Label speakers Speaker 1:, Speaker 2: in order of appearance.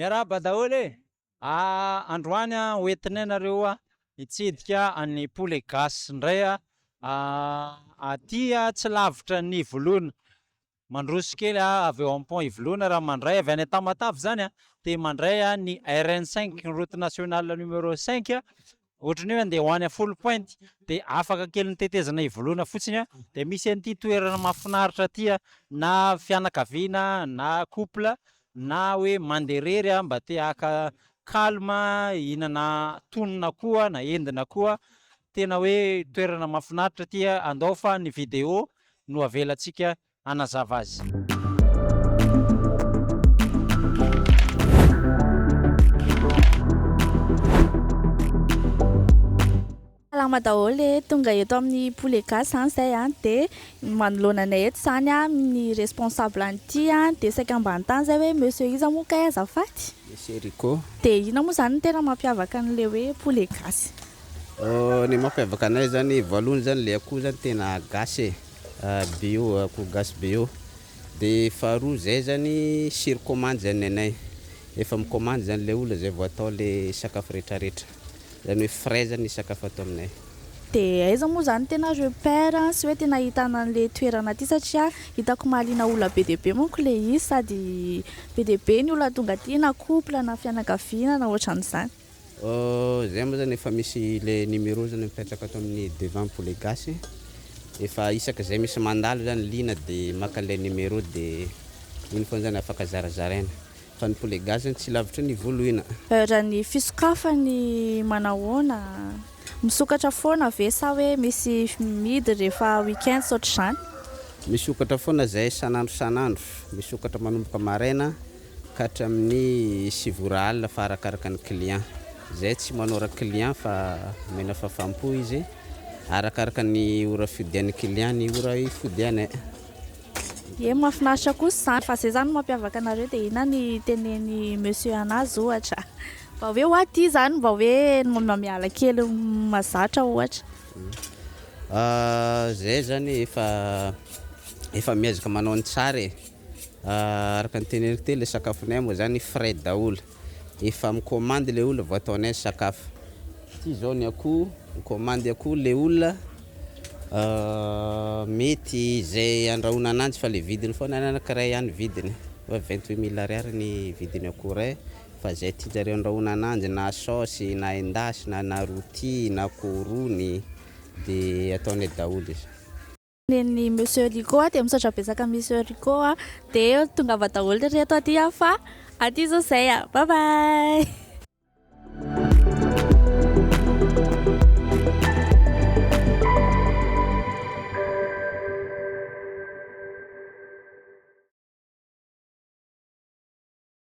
Speaker 1: Miarahaba daholo e. Androany hoentinay nareo hitsidika ny poulet gasy indray aty tsy lavitra ny Voloana. Mandroso kely avy eo am-pont Ivoloana raha mandray avy any Tamatave zany de mandray ny RN5 route nationale numéro 5 ohatrany hoe andeha hoany Folo Pointe de afaka kely nitetezana Ivoloana fotsiny de misy an'ity toerana mahafinaritra aty na fianakaviana na couple na hoe mandeha irery mba te haka calme hihinana tonona koa na endina koa. Tena hoe toerana mahafinaritra aty andao fa ny vidéo no avelantsika hanazava azy.
Speaker 2: Salama daholo tonga eto amin'ny poulet gasy zay de manoloana anay eto zany ny responsable an'ity de saika ambany tany zay hoe monsieur iza moa ka azafady?
Speaker 3: Monsieur Rico.
Speaker 2: De ina moa zany tena mampiavaka an'le hoe poulet gasy?
Speaker 3: Ny mampiavaka anay zany voalohany zany le akoho zany tena gasy bio, akoho gasy bio. De faharoa zay zany sur commande zany anay. Efa micommande zany le olona zay vao atao le sakafo rehetrarehetra. Zany hoe frais zany sakafo atao aminay.
Speaker 2: De aiza moa zany tena repère sy hoe tena ahitana an'le toerana aty satria hitako mahaliana olona be dia be manko le izy sady be dia be ny olona tonga aty na couple na fianakaviana na ohatran'izany.
Speaker 3: Zay moa zany efa misy le numéro zany mipetraka ato amin'ny devant poulet gasy. Efa isaka zay misy mandalo zany lina de maka le numéro de iny foana zany afaka zarazaraina. Fa ny poulet gasy tsy lavitra ny Voloina.
Speaker 2: Raha ny fisokafany manahoana? Misokatra foana ve sa hoe misy midy rehefa weekend ohatr'izany?
Speaker 3: Misokatra foana zay sanandro. Misokatra manomboka maraina ka hatramin'ny 7 alina fa arakaraka ny client. Zay tsy manora client fa mena fafampo izy arakaraka ny ora fidian'ny client ny ora ifodianay.
Speaker 2: Mahafinaritra kosa zany fa zay zany mampiavaka anareo de ina ny teneny monsieur anazy ohatra? Mba hoe ho aty zany mba hoe miala kely mazatra ohatra.
Speaker 3: Zay zany efa miezaka manao ny tsara e. Araka ny teneniko teo le sakafonay moa zany frais daholo. Efa micommande le olona vao ataonay sakafo. Ty zao ny akoho, micommande akoho le olona mety zay andrahoana ananjy fa le vidiny foana anankiray ihany vidiny. 28 000 ariary ny vidiny akoho ray. Fa zay tianjareo andrahoana ananjy na saosy na endasina na rôti na korony de ataonay daholo izy.
Speaker 2: Neny monsieur Rico de misaotra betsaka monsieur Rico de tonga va daholo reto aty fa aty zao zay bye bye.